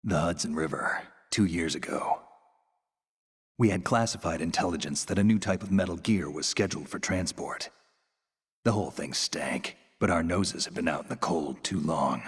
The Hudson River, 2 years ago. We had classified intelligence that a new type of metal gear was scheduled for transport. The whole thing stank, but our noses had been out in the cold too long.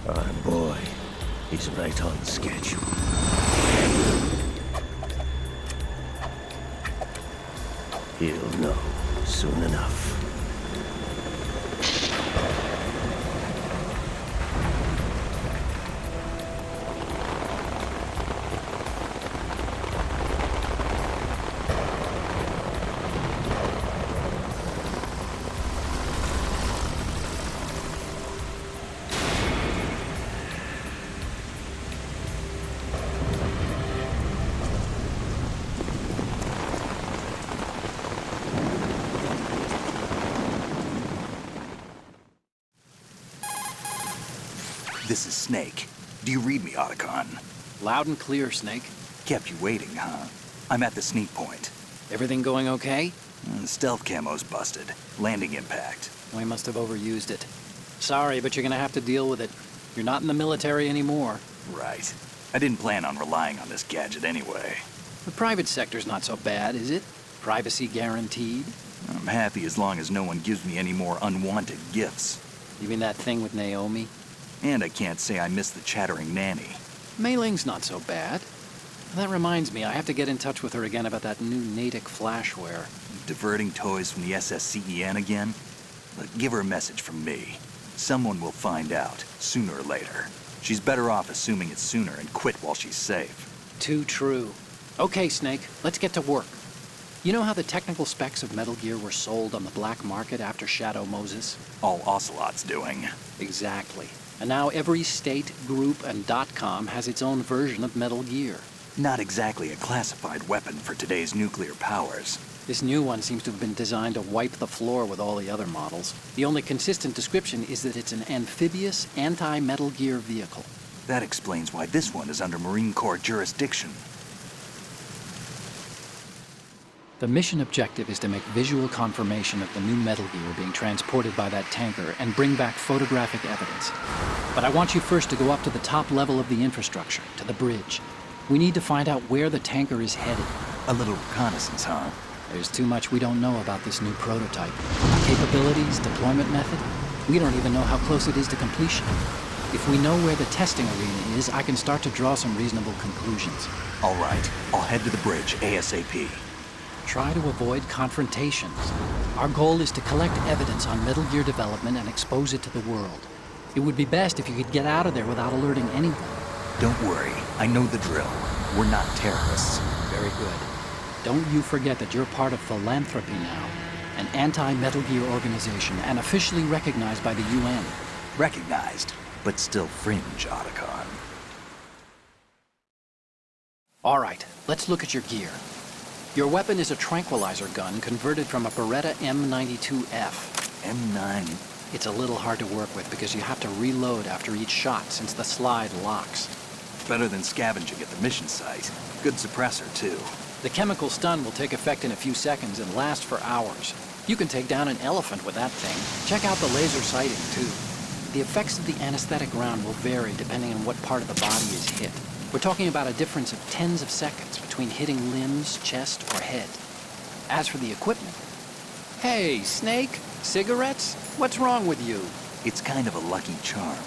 Our boy, he's right on schedule. He'll know soon enough. This is Snake. Do you read me, Otacon? Loud and clear, Snake. Kept you waiting, huh? I'm at the sneak point. Everything going okay? Stealth camo's busted. Landing impact. We must have overused it. Sorry, but you're gonna have to deal with it. You're not in the military anymore. Right. I didn't plan on relying on this gadget anyway. The private sector's not so bad, is it? Privacy guaranteed? I'm happy as long as no one gives me any more unwanted gifts. You mean that thing with Naomi? And I can't say I miss the chattering nanny. Mei Ling's not so bad. That reminds me, I have to get in touch with her again about that new Natick flashware. Diverting toys from the SSCEN again? But give her a message from me. Someone will find out, sooner or later. She's better off assuming it's sooner and quit while she's safe. Too true. Okay, Snake, let's get to work. You know how the technical specs of Metal Gear were sold on the black market after Shadow Moses? All Ocelot's doing. Exactly. And now every state, group, and .com has its own version of Metal Gear. Not exactly a classified weapon for today's nuclear powers. This new one seems to have been designed to wipe the floor with all the other models. The only consistent description is that it's an amphibious, anti-Metal Gear vehicle. That explains why this one is under Marine Corps jurisdiction. The mission objective is to make visual confirmation of the new Metal Gear being transported by that tanker and bring back photographic evidence. But I want you first to go up to the top level of the infrastructure, to the bridge. We need to find out where the tanker is headed. A little reconnaissance, huh? There's too much we don't know about this new prototype. Capabilities, deployment method. We don't even know how close it is to completion. If we know where the testing arena is, I can start to draw some reasonable conclusions. All right, I'll head to the bridge ASAP. Try to avoid confrontations. Our goal is to collect evidence on Metal Gear development and expose it to the world. It would be best if you could get out of there without alerting anyone. Don't worry, I know the drill. We're not terrorists. Very good. Don't you forget that you're part of Philanthropy now, an anti-Metal Gear organization and officially recognized by the UN. Recognized, but still fringe, Otacon. All right, let's look at your gear. Your weapon is a tranquilizer gun converted from a Beretta M92F. M9. It's a little hard to work with because you have to reload after each shot since the slide locks. Better than scavenging at the mission site. Good suppressor, too. The chemical stun will take effect in a few seconds and last for hours. You can take down an elephant with that thing. Check out the laser sighting, too. The effects of the anesthetic round will vary depending on what part of the body is hit. We're talking about a difference of tens of seconds between hitting limbs, chest, or head. As for the equipment... Hey, Snake? Cigarettes? What's wrong with you? It's kind of a lucky charm.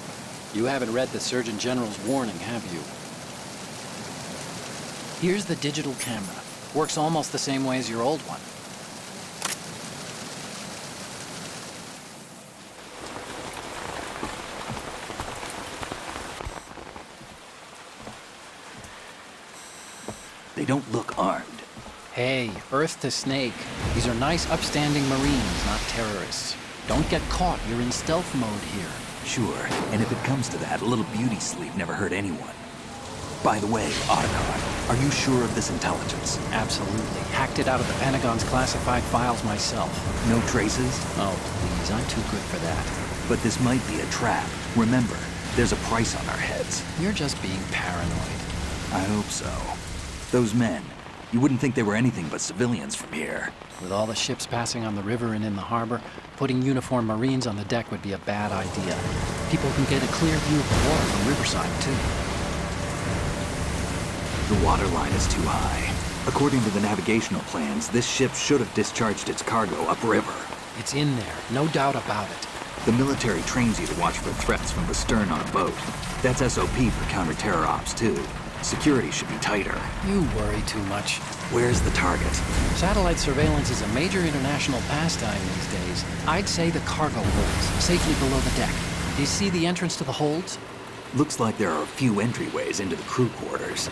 You haven't read the Surgeon General's warning, have you? Here's the digital camera. Works almost the same way as your old one. They don't look armed. Hey, Earth to Snake. These are nice, upstanding Marines, not terrorists. Don't get caught. You're in stealth mode here. Sure, and if it comes to that, a little beauty sleep never hurt anyone. By the way, Otacon, are you sure of this intelligence? Absolutely. Hacked it out of the Pentagon's classified files myself. No traces? Oh, please, I'm too good for that. But this might be a trap. Remember, there's a price on our heads. You're just being paranoid. I hope so. Those men, you wouldn't think they were anything but civilians from here. With all the ships passing on the river and in the harbor, putting uniformed Marines on the deck would be a bad idea. People can get a clear view of the water from Riverside, too. The water line is too high. According to the navigational plans, this ship should have discharged its cargo upriver. It's in there, no doubt about it. The military trains you to watch for threats from the stern on a boat. That's SOP for counter-terror ops, too. Security should be tighter. You worry too much. Where's the target? Satellite surveillance is a major international pastime these days. I'd say the cargo holds, safely below the deck. Do you see the entrance to the holds? Looks like there are a few entryways into the crew quarters.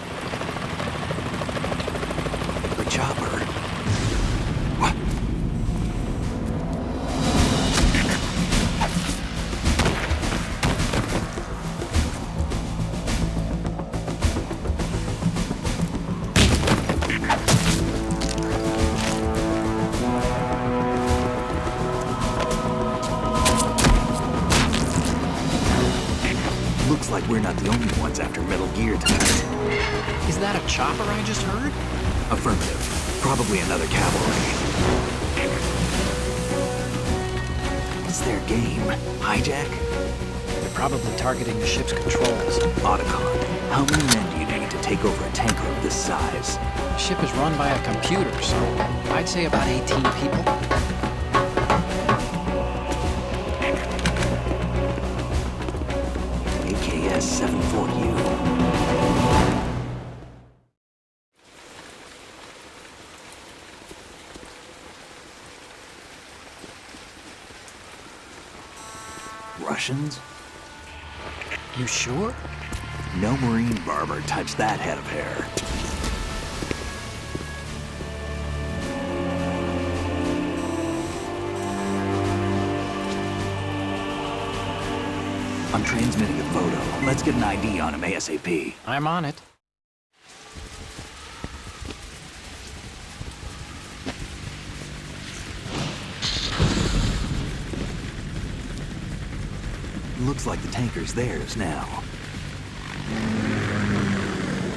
The chopper. What? Looks like we're not the only ones after Metal Gear tonight. Is that a chopper I just heard? Affirmative. Probably another cavalry. What's their game? Hijack? They're probably targeting the ship's controls. Otacon, how many men do you need to take over a tanker of this size? The ship is run by a computer, so I'd say about 18 people. AKS 74U. Russians? You sure? No Marine barber touched that head of hair. I'm transmitting a photo. Let's get an ID on him ASAP. I'm on it. Looks like the tanker's theirs now.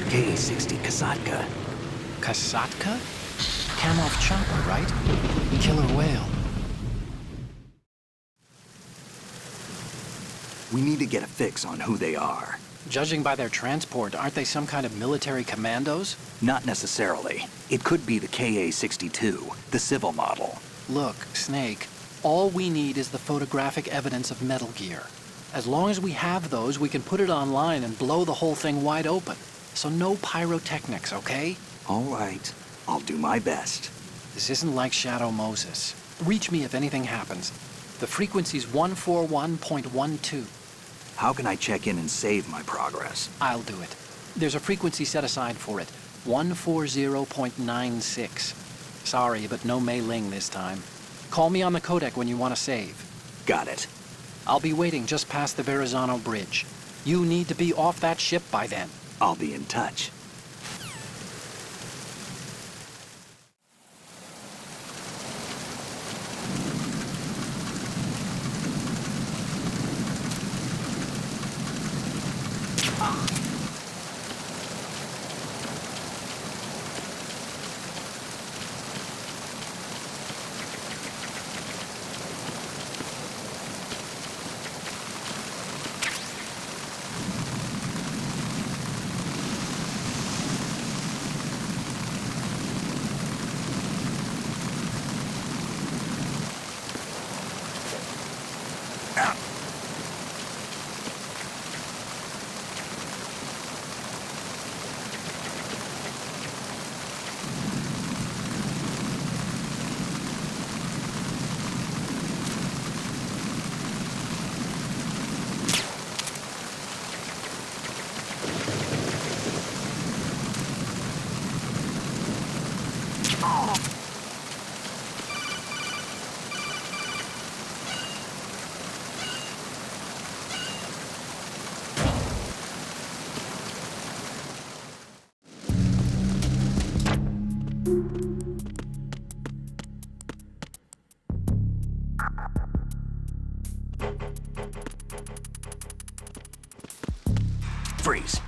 K-60 Kasatka. Kasatka? Kamov chopper, right? Killer whale. We need to get a fix on who they are. Judging by their transport, aren't they some kind of military commandos? Not necessarily. It could be the KA-62, the civil model. Look, Snake, all we need is the photographic evidence of Metal Gear. As long as we have those, we can put it online and blow the whole thing wide open. So no pyrotechnics, okay? All right. I'll do my best. This isn't like Shadow Moses. Reach me if anything happens. The frequency's 141.12. How can I check in and save my progress? I'll do it. There's a frequency set aside for it. 140.96. Sorry, but no Mei Ling this time. Call me on the codec when you want to save. Got it. I'll be waiting just past the Verrazano Bridge. You need to be off that ship by then. I'll be in touch. Freeze.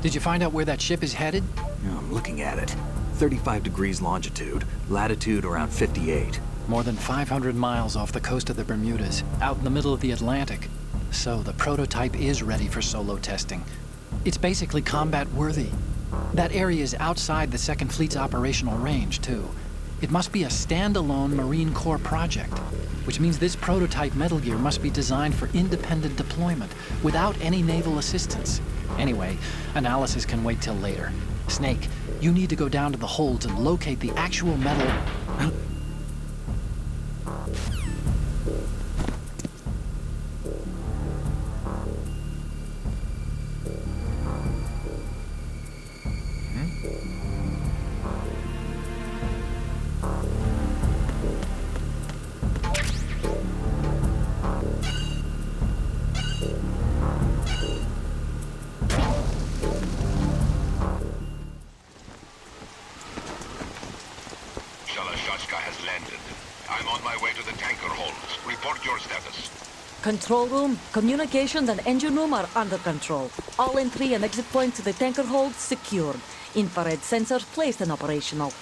Did you find out where that ship is headed? No, I'm looking at it. 35 degrees longitude, latitude around 58. More than 500 miles off the coast of the Bermudas, out in the middle of the Atlantic. So the prototype is ready for solo testing. It's basically combat-worthy. That area is outside the Second Fleet's operational range, too. It must be a standalone Marine Corps project, which means this prototype Metal Gear must be designed for independent deployment, without any naval assistance. Anyway, analysis can wait till later. Snake, you need to go down to the holds and locate the actual metal... has landed. I'm on my way to the tanker holds. Report your status. Control room, communications, and engine room are under control. All entry and exit points to the tanker hold secured. Infrared sensors placed and operational.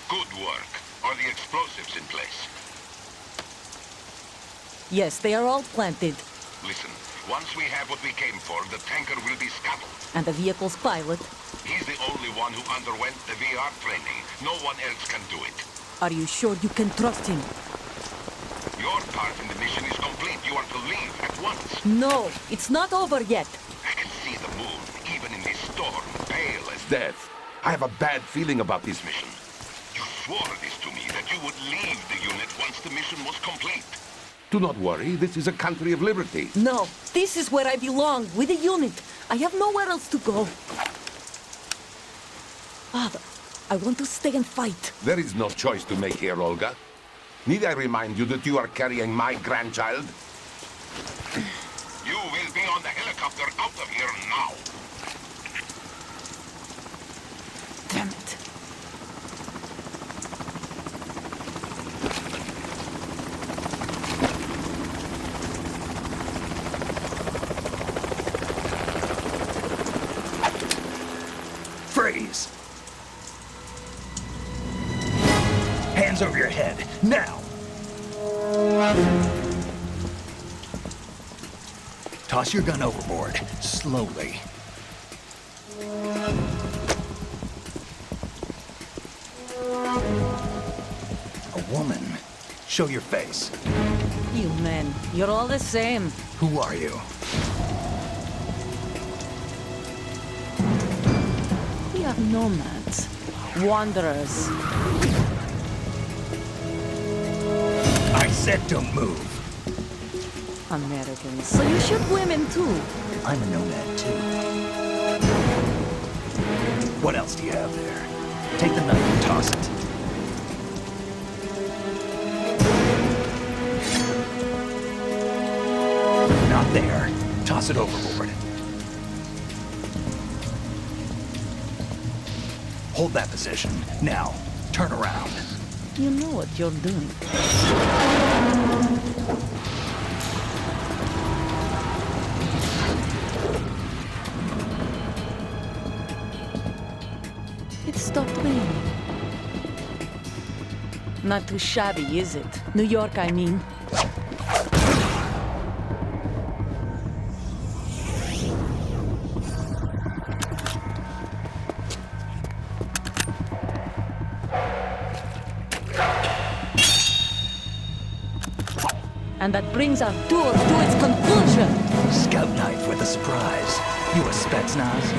Good work. Are the explosives in place? Yes, they are all planted. Listen, once we have what we came for, the tanker will be scuttled. And the vehicle's pilot? He's the only one who underwent the VR training. No one else can do it. Are you sure you can trust him? Your part in the mission is complete. You are to leave at once. No, it's not over yet. I can see the moon, even in this storm, pale as death. I have a bad feeling about this mission. You swore this to me, that you would leave the unit once the mission was complete. Do not worry, this is a country of liberty. No, this is where I belong, with the unit. I have nowhere else to go. Father, I want to stay and fight. There is no choice to make here, Olga. Need I remind you that you are carrying my grandchild? You will be on the helicopter out of here now. Damn it. Freeze! Hands over your head, now! Toss your gun overboard, slowly. A woman. Show your face. You men, you're all the same. Who are you? We are nomads. Wanderers. I said don't move. Americans. So you shoot women too. I'm a nomad too. What else do you have there? Take the knife and toss it. Not there. Toss it overboard. Hold that position. Now, turn around. You know what you're doing. It stopped raining. Not too shabby, is it? New York, I mean. And that brings our tour to its conclusion. Scout knife with a surprise. You a Spetsnaz?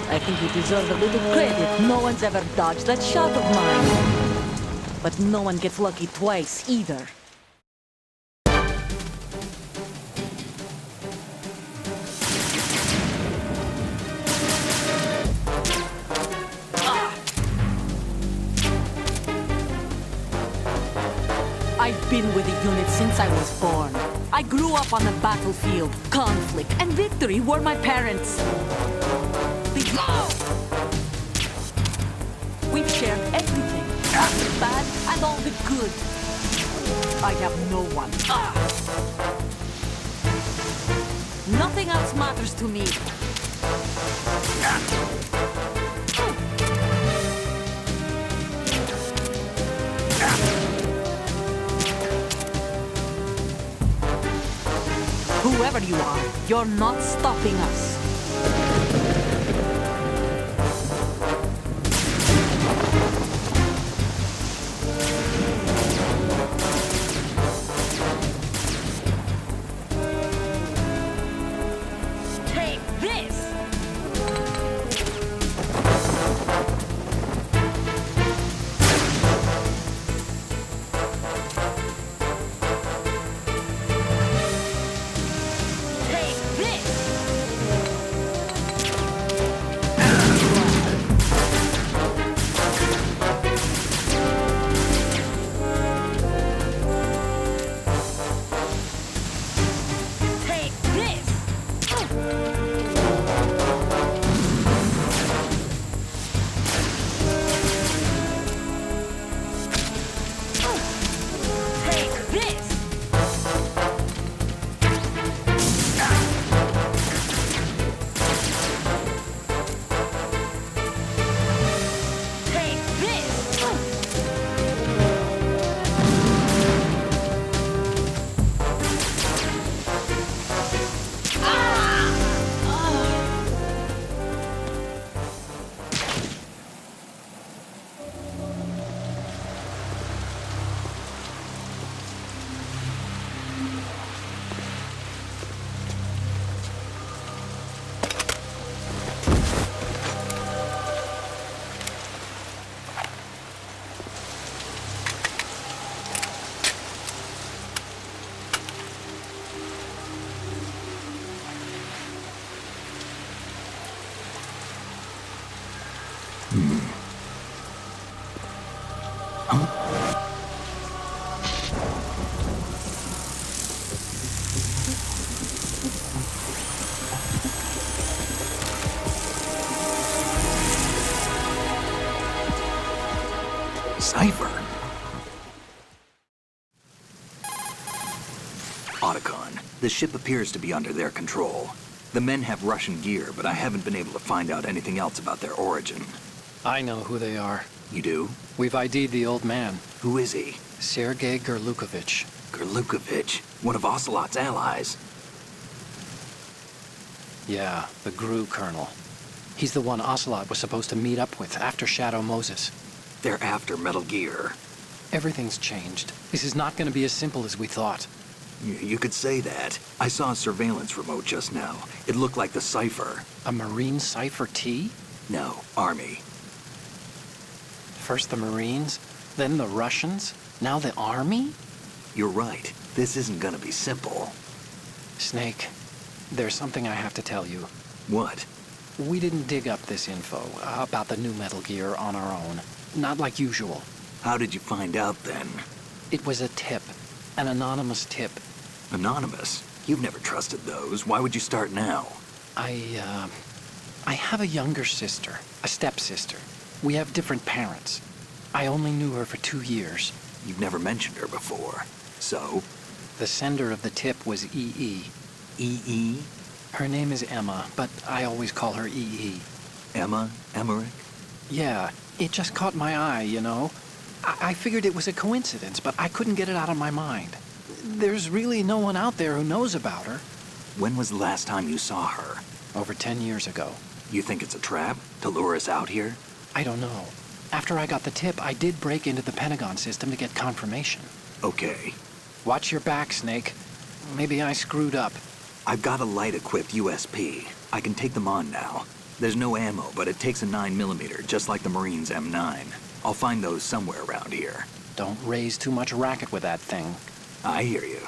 I think you deserve a little credit. No one's ever dodged that shot of mine. But no one gets lucky twice, either. I've been with the unit since I was born. I grew up on the battlefield. Conflict and victory were my parents. We've shared everything. The bad and all the good. I have no one. Nothing else matters to me. Whoever you are, you're not stopping us. Take this! Take this! Take this! Take this! Take this! Cipher. Otacon, the ship appears to be under their control. The men have Russian gear, but I haven't been able to find out anything else about their origin. I know who they are. You do? We've ID'd the old man, Who is he? Sergei Gerlukovich. Gerlukovich, one of Ocelot's allies. Yeah, the GRU colonel. He's the one Ocelot was supposed to meet up with after Shadow Moses. They're after Metal Gear. Everything's changed. This is not going to be as simple as we thought. You could say that. I saw a surveillance remote just now. It looked like the Cipher. A Marine Cipher T? No, Army. First the Marines, then the Russians, now the Army? You're right. This isn't gonna be simple. Snake, there's something I have to tell you. What? We didn't dig up this info about the new Metal Gear on our own. Not like usual. How did you find out then? It was a tip. An anonymous tip. Anonymous? You've never trusted those. Why would you start now? I have a younger sister, a stepsister. We have different parents. I only knew her for 2 years. You've never mentioned her before. So? The sender of the tip was EE. EE? Her name is Emma, but I always call her EE. Emma? Emmerich? Yeah, it just caught my eye, you know? I figured it was a coincidence, but I couldn't get it out of my mind. There's really no one out there who knows about her. When was the last time you saw her? Over 10 years ago. You think it's a trap? To lure us out here? I don't know. After I got the tip, I did break into the Pentagon system to get confirmation. Okay. Watch your back, Snake. Maybe I screwed up. I've got a light-equipped USP. I can take them on now. There's no ammo, but it takes a 9mm, just like the Marines' M9. I'll find those somewhere around here. Don't raise too much racket with that thing. I hear you.